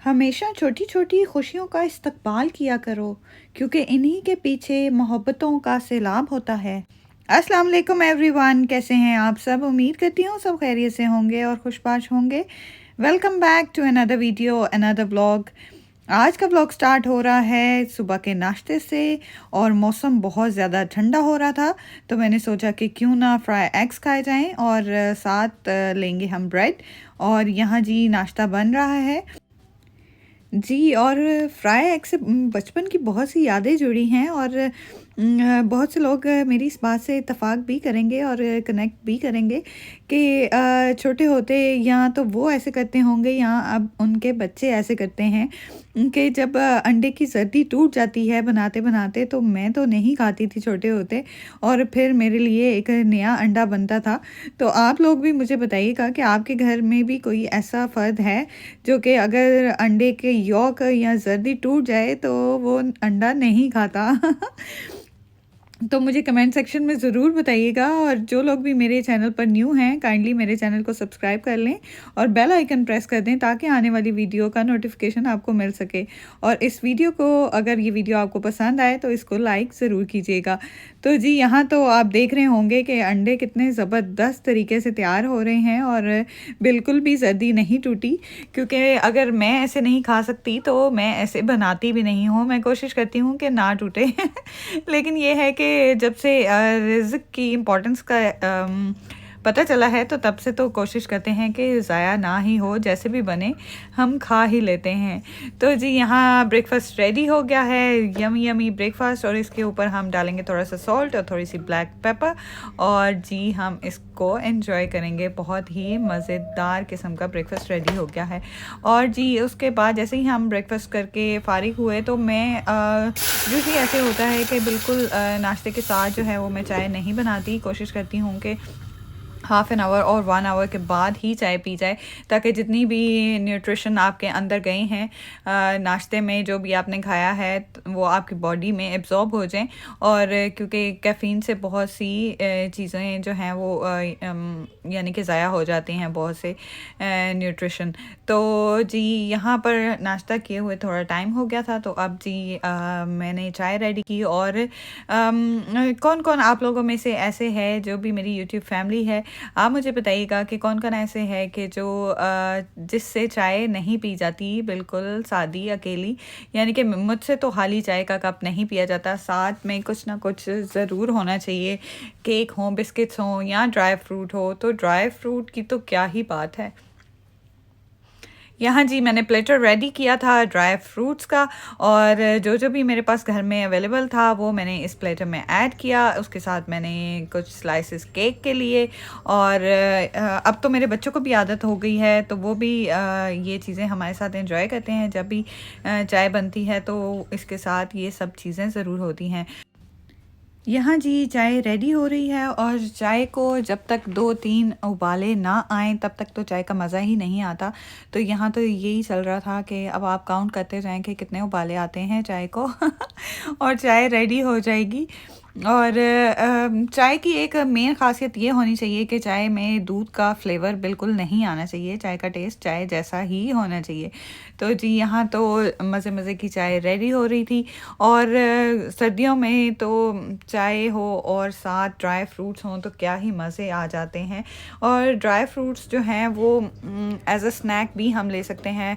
हमेशा छोटी छोटी खुशियों का इस्तकबाल किया करो क्योंकि इन्हीं के पीछे मोहब्बतों का सैलाब होता है। अस्सलाम वालेकुम एवरीवन, कैसे हैं आप सब? उम्मीद करती हूँ सब खैरियत से होंगे और खुशबाश होंगे। Welcome back to another video, another vlog. आज का व्लॉग स्टार्ट हो रहा है सुबह के नाश्ते से। और मौसम बहुत ज़्यादा ठंडा हो रहा था तो मैंने सोचा कि क्यों ना फ्राई एग्स खाए जाएं और साथ लेंगे हम ब्रेड। और यहाँ जी नाश्ता बन रहा है जी। और फ्राई एग से बचपन की बहुत सी यादें जुड़ी हैं और बहुत से लोग मेरी इस बात से इत्तेफाक भी करेंगे और कनेक्ट भी करेंगे कि छोटे होते या तो वो ऐसे करते होंगे या अब उनके बच्चे ऐसे करते हैं कि जब अंडे की जर्दी टूट जाती है बनाते बनाते, तो मैं तो नहीं खाती थी छोटे होते और फिर मेरे लिए एक नया अंडा बनता था। तो आप लोग भी मुझे बताइएगा कि आपके घर में भी कोई ऐसा फ़र्द है जो कि अगर अंडे के यॉक या जर्दी टूट जाए तो वो अंडा नहीं खाता। तो मुझे कमेंट सेक्शन में ज़रूर बताइएगा। और जो लोग भी मेरे चैनल पर न्यू हैं काइंडली मेरे चैनल को सब्सक्राइब कर लें और बेल आइकन प्रेस कर दें ताकि आने वाली वीडियो का नोटिफिकेशन आपको मिल सके। और इस वीडियो को, अगर ये वीडियो आपको पसंद आए तो इसको लाइक ज़रूर कीजिएगा। तो जी यहाँ तो आप देख रहे होंगे कि अंडे कितने ज़बरदस्त तरीके से तैयार हो रहे हैं और बिल्कुल भी जर्दी नहीं टूटी, क्योंकि अगर मैं ऐसे नहीं खा सकती तो मैं ऐसे बनाती भी नहीं हूँ। मैं कोशिश करती हूँ कि ना टूटे। लेकिन ये है कि जब से रिज़्क की इम्पोर्टेंस का पता चला है तो तब से तो कोशिश करते हैं कि ज़ाया ना ही हो, जैसे भी बने हम खा ही लेते हैं। तो जी यहाँ ब्रेकफास्ट रेडी हो गया है, यमी यमी ब्रेकफास्ट। और इसके ऊपर हम डालेंगे थोड़ा सा सॉल्ट और थोड़ी सी ब्लैक पेपर और जी हम इसको एंजॉय करेंगे। बहुत ही मज़ेदार किस्म का ब्रेकफास्ट रेडी हो गया है। और जी उसके बाद जैसे ही हम ब्रेकफास्ट करके फ़ारिग हुए तो मैं यूजली ऐसे होता है कि बिल्कुल नाश्ते के साथ जो है वो मैं चाय नहीं बनाती। कोशिश करती हूँ कि हाफ़ एन आवर और 1 आवर के बाद ही चाय पी जाए, ताकि जितनी भी न्यूट्रिशन आपके अंदर गए हैं नाश्ते में, जो भी आपने खाया है वो आपकी बॉडी में एब्जॉर्ब हो जाएं। और क्योंकि कैफ़ीन से बहुत सी चीज़ें जो हैं वो यानी कि ज़ाया हो जाती हैं, बहुत से न्यूट्रिशन। तो जी यहाँ पर नाश्ता किए हुए थोड़ा टाइम हो गया था तो अब जी मैंने चाय रेडी की। और कौन कौन आप लोगों में से ऐसे है जो भी मेरी यूट्यूब फैमिली है, आप मुझे बताइएगा कि कौन-कौन ऐसे है कि जो जिससे चाय नहीं पी जाती, बिल्कुल सादी अकेली। यानी कि मुझसे तो खाली चाय का कप नहीं पिया जाता, साथ में कुछ ना कुछ ज़रूर होना चाहिए। केक हो, बिस्किट्स हों या ड्राई फ्रूट हो। तो ड्राई फ्रूट की तो क्या ही बात है। यहाँ जी मैंने प्लेटर रेडी किया था ड्राई फ्रूट्स का, और जो जो भी मेरे पास घर में अवेलेबल था वो मैंने इस प्लेटर में ऐड किया। उसके साथ मैंने कुछ स्लाइसेस केक के लिए। और अब तो मेरे बच्चों को भी आदत हो गई है तो वो भी ये चीज़ें हमारे साथ एंजॉय करते हैं। जब भी चाय बनती है तो इसके साथ ये सब चीज़ें ज़रूर होती हैं। यहाँ जी चाय रेडी हो रही है और चाय को जब तक 2-3 उबाले ना आएँ तब तक तो चाय का मज़ा ही नहीं आता। तो यहाँ तो यही चल रहा था कि अब आप काउंट करते जाएँ कि कितने उबाले आते हैं चाय को। और चाय रेडी हो जाएगी। और चाय की एक मेन ख़ासियत ये होनी चाहिए कि चाय में दूध का फ्लेवर बिल्कुल नहीं आना चाहिए। चाय का टेस्ट चाय जैसा ही होना चाहिए। तो जी यहाँ तो मज़े मज़े की चाय रेडी हो रही थी। और सर्दियों में तो चाय हो और साथ ड्राई फ्रूट्स हों तो क्या ही मज़े आ जाते हैं। और ड्राई फ्रूट्स जो हैं वो एज अ स्नैक भी हम ले सकते हैं।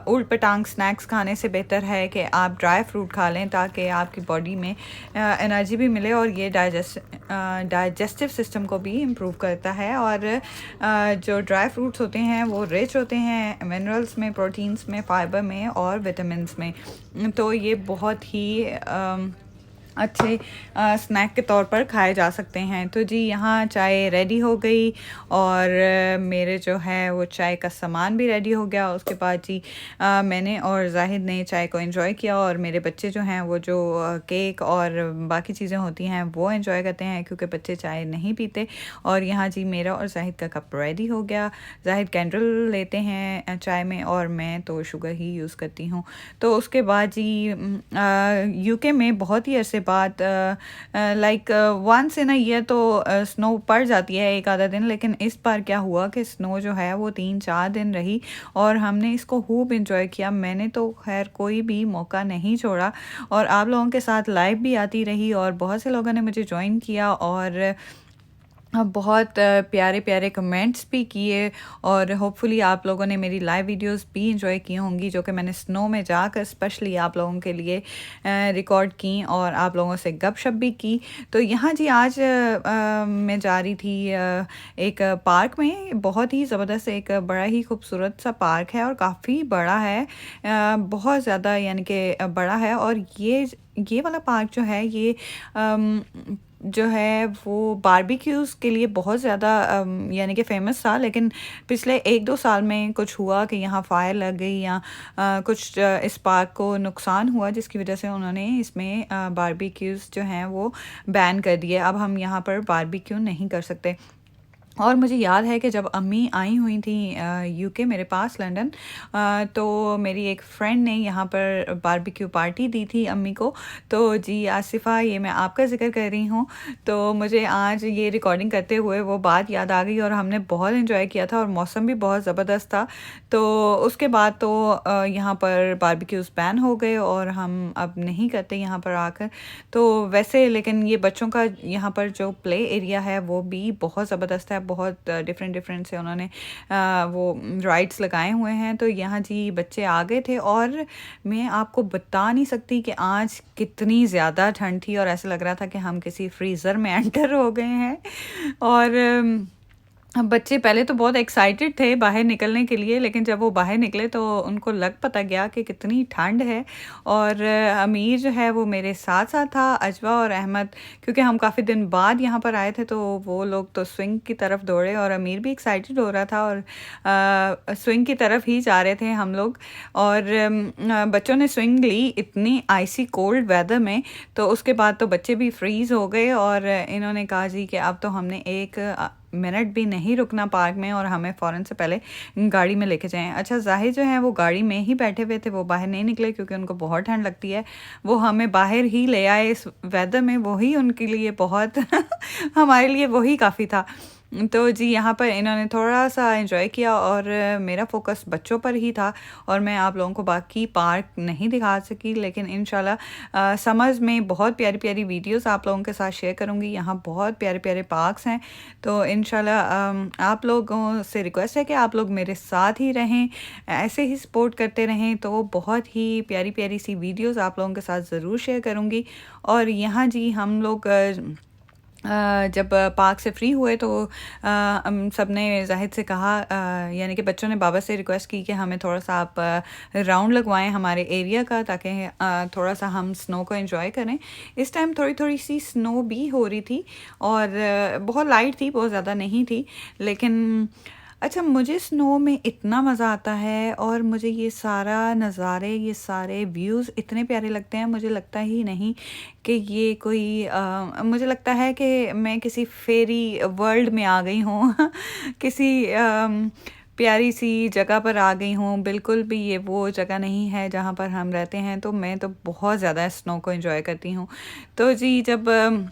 उल्ट पटांग स्नैक्स खाने से बेहतर है कि आप ड्राई फ्रूट खा लें ताकि आपकी बॉडी में एनर्जी भी मिले और ये डाइजेस्टिव सिस्टम को भी इम्प्रूव करता है। और जो ड्राई फ्रूट्स होते हैं वो रिच होते हैं मिनरल्स में, प्रोटीन्स में, फाइबर में और विटामिन्स में। तो ये बहुत ही अच्छे स्नैक के तौर पर खाए जा सकते हैं। तो जी यहाँ चाय रेडी हो गई और मेरे जो है वो चाय का सामान भी रेडी हो गया। उसके बाद जी मैंने और जाहिद ने चाय को एंजॉय किया और मेरे बच्चे जो हैं वो जो केक और बाकी चीज़ें होती हैं वो एंजॉय करते हैं क्योंकि बच्चे चाय नहीं पीते। और यहाँ जी मेरा और जाहिद का कप रेडी हो गया। जाहिद कैंडल लेते हैं चाय में और मैं तो शुगर ही यूज़ करती हूँ। तो उसके बाद जी यूके में बहुत ही अरसे बाद like once in a year तो स्नो पड़ जाती है एक आधा दिन, लेकिन इस बार क्या हुआ कि स्नो जो है वो 3-4 दिन रही और हमने इसको खूब इंजॉय किया। मैंने तो खैर कोई भी मौका नहीं छोड़ा और आप लोगों के साथ लाइव भी आती रही और बहुत से लोगों ने मुझे ज्वाइन किया और बहुत प्यारे प्यारे कमेंट्स भी किए और होपफुली आप लोगों ने मेरी लाइव वीडियोस भी इंजॉय की होंगी, जो कि मैंने स्नो में जाकर स्पेशली आप लोगों के लिए रिकॉर्ड की और आप लोगों से गपशप भी की। तो यहाँ जी आज मैं जा रही थी एक पार्क में, बहुत ही ज़बरदस्त एक बड़ा ही खूबसूरत सा पार्क है और काफ़ी बड़ा है, बहुत ज़्यादा यानी कि बड़ा है। और ये वाला पार्क जो है ये अम, जो है वो बारबेक्यूज़ के लिए बहुत ज़्यादा यानी कि फ़ेमस था, लेकिन पिछले 1-2 साल में कुछ हुआ कि यहाँ फायर लग गई या कुछ इस पार्क को नुकसान हुआ, जिसकी वजह से उन्होंने इसमें बारबेक्यूज़ जो हैं वो बैन कर दिए। अब हम यहाँ पर बारबेक्यू नहीं कर सकते। और मुझे याद है कि जब अम्मी आई हुई थी यूके मेरे पास लंदन, तो मेरी एक फ्रेंड ने यहाँ पर बारबेक्यू पार्टी दी थी अम्मी को। तो जी आसिफ़ा, ये मैं आपका ज़िक्र कर रही हूँ, तो मुझे आज ये रिकॉर्डिंग करते हुए वो बात याद आ गई और हमने बहुत एंजॉय किया था और मौसम भी बहुत ज़बरदस्त था। तो उसके बाद तो यहाँ पर बारबेक्यूज़ बैन हो गए और हम अब नहीं करते यहाँ पर आकर। तो वैसे लेकिन ये बच्चों का यहाँ पर जो प्ले एरिया है वो भी बहुत ज़बरदस्त है, बहुत डिफरेंट से उन्होंने वो राइड्स लगाए हुए हैं। तो यहाँ जी बच्चे आ गए थे और मैं आपको बता नहीं सकती कि आज कितनी ज़्यादा ठंड थी और ऐसा लग रहा था कि हम किसी फ्रीज़र में एंटर हो गए हैं। और बच्चे पहले तो बहुत एक्साइटेड थे बाहर निकलने के लिए, लेकिन जब वो बाहर निकले तो उनको लग पता गया कि कितनी ठंड है। और अमीर जो है वो मेरे साथ साथ था, अजवा और अहमद, क्योंकि हम काफ़ी दिन बाद यहाँ पर आए थे तो वो लोग तो स्विंग की तरफ दौड़े और अमीर भी एक्साइटेड हो रहा था और स्विंग की तरफ ही जा रहे थे हम लोग। और बच्चों ने स्विंग ली इतनी आइसी कोल्ड वेदर में, तो उसके बाद तो बच्चे भी फ्रीज़ हो गए और इन्होंने कहा जी कि अब तो हमने एक मिनट भी नहीं रुकना पार्क में और हमें फ़ौरन से पहले गाड़ी में लेके जाएं। अच्छा, ज़ाहिर जो है वो गाड़ी में ही बैठे हुए थे, वो बाहर नहीं निकले क्योंकि उनको बहुत ठंड लगती है। वो हमें बाहर ही ले आए इस वेदर में, वही उनके लिए बहुत हमारे लिए वही काफ़ी था। तो जी यहाँ पर इन्होंने थोड़ा-सा एन्जॉय किया और मेरा फ़ोकस बच्चों पर ही था और मैं आप लोगों को बाकी पार्क नहीं दिखा सकी, लेकिन इंशाल्लाह समर्स में बहुत प्यारी-प्यारी वीडियोज़ आप लोगों के साथ शेयर करूँगी। यहाँ बहुत प्यारे-प्यारे पार्क्स हैं, तो इंशाल्लाह आप लोगों से रिक्वेस्ट है कि आप लोग मेरे साथ ही रहें, ऐसे ही सपोर्ट करते रहें, तो बहुत ही प्यारी-प्यारी सी वीडियोज़ आप लोगों के साथ ज़रूर शेयर करूँगी। और यहाँ जी हम लोग जब पार्क से फ्री हुए तो हम सब ने ज़ाहिद से कहा, यानी कि बच्चों ने बाबा से रिक्वेस्ट की कि हमें थोड़ा-सा आप राउंड लगवाएं हमारे एरिया का, ताकि थोड़ा-सा हम स्नो को एंजॉय करें। इस टाइम थोड़ी-थोड़ी सी स्नो भी हो रही थी और बहुत लाइट थी, बहुत ज़्यादा नहीं थी। लेकिन अच्छा, मुझे स्नो में इतना मज़ा आता है और मुझे ये सारा नज़ारे, ये सारे व्यूज़ इतने प्यारे लगते हैं, मुझे लगता ही नहीं कि ये कोई मुझे लगता है कि मैं किसी फेरी वर्ल्ड में आ गई हूँ किसी प्यारी सी जगह पर आ गई हूँ। बिल्कुल भी ये वो जगह नहीं है जहाँ पर हम रहते हैं, तो मैं तो बहुत ज़्यादा स्नो को एंजॉय करती हूँ। तो जी जब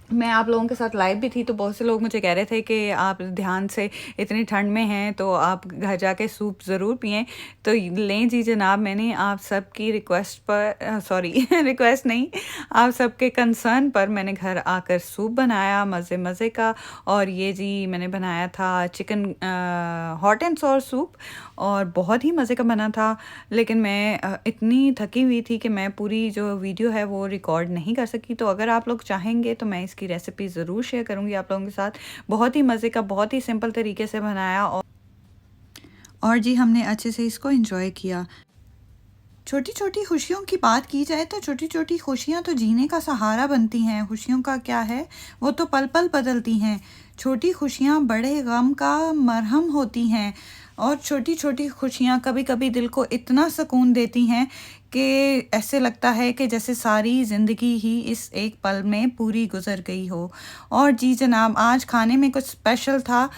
मैं आप लोगों के साथ लाइव भी थी तो बहुत से लोग मुझे कह रहे थे कि आप ध्यान से, इतनी ठंड में हैं तो आप घर जाके सूप ज़रूर पिएँ। तो लें जी जनाब, मैंने आप सबकी रिक्वेस्ट पर सॉरी रिक्वेस्ट नहीं, आप सबके कंसर्न पर मैंने घर आकर सूप बनाया मज़े का। और ये जी मैंने बनाया था chicken hot and sour soup और बहुत ही मज़े का बना था। लेकिन मैं इतनी थकी हुई थी कि मैं पूरी जो वीडियो है वो रिकॉर्ड नहीं कर सकी। तो अगर आप लोग चाहेंगे तो मैं इसकी रेसिपी ज़रूर शेयर करूँगी आप लोगों के साथ। बहुत ही मज़े का, बहुत ही सिंपल तरीके से बनाया और जी हमने अच्छे से इसको एंजॉय किया। छोटी-छोटी खुशियों की बात की जाए तो छोटी-छोटी खुशियाँ तो जीने का सहारा बनती हैं। खुशियों का क्या है, वो तो पल-पल बदलती हैं। छोटी खुशियाँ बड़े गम का मरहम होती हैं और छोटी-छोटी खुशियाँ कभी-कभी दिल को इतना सुकून देती हैं कि ऐसे लगता है कि जैसे सारी ज़िंदगी ही इस एक पल में पूरी गुज़र गई हो। और जी जनाब, आज खाने में कुछ स्पेशल था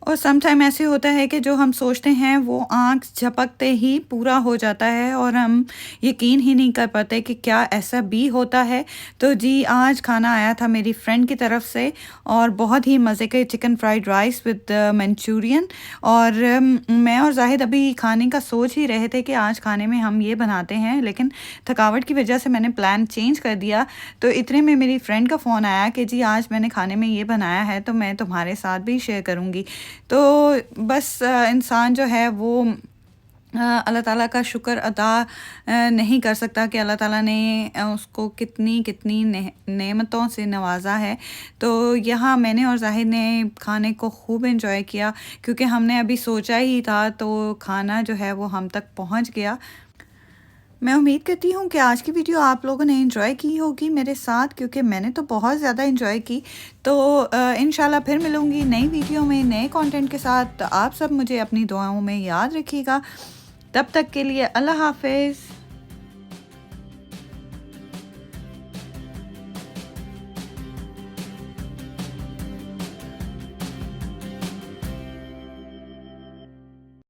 और सम टाइम ऐसे होता है कि जो हम सोचते हैं वो आँख झपकते ही पूरा हो जाता है और हम यकीन ही नहीं कर पाते कि क्या ऐसा भी होता है। तो जी, आज खाना आया था मेरी फ्रेंड की तरफ से और बहुत ही मज़े के chicken fried rice with Manchurian. और मैं और ज़ाहिद अभी खाने का सोच ही रहे थे कि आज खाने में हम ये बनाते हैं, लेकिन थकावट की वजह से मैंने प्लान चेंज कर दिया। तो इतने में मेरी फ्रेंड का फ़ोन आया कि जी आज मैंने खाने में ये बनाया है, तो मैं तुम्हारे साथ भी शेयर करूँगी। तो बस इंसान जो है वो अल्लाह ताला का शुक्र अदा नहीं कर सकता कि अल्लाह ताला ने उसको कितनी कितनी नेमतों से नवाजा है। तो यहाँ मैंने और जाहिद ने खाने को खूब एंजॉय किया, क्योंकि हमने अभी सोचा ही था, तो खाना जो है वो हम तक पहुँच गया। मैं उम्मीद करती हूँ कि आज की वीडियो आप लोगों ने एंजॉय की होगी मेरे साथ, क्योंकि मैंने तो बहुत ज़्यादा एंजॉय की। तो इंशाल्लाह फिर मिलूँगी नई वीडियो में नए कंटेंट के साथ। तो आप सब मुझे अपनी दुआओं में याद रखिएगा। तब तक के लिए अल्लाह हाफ़िज़।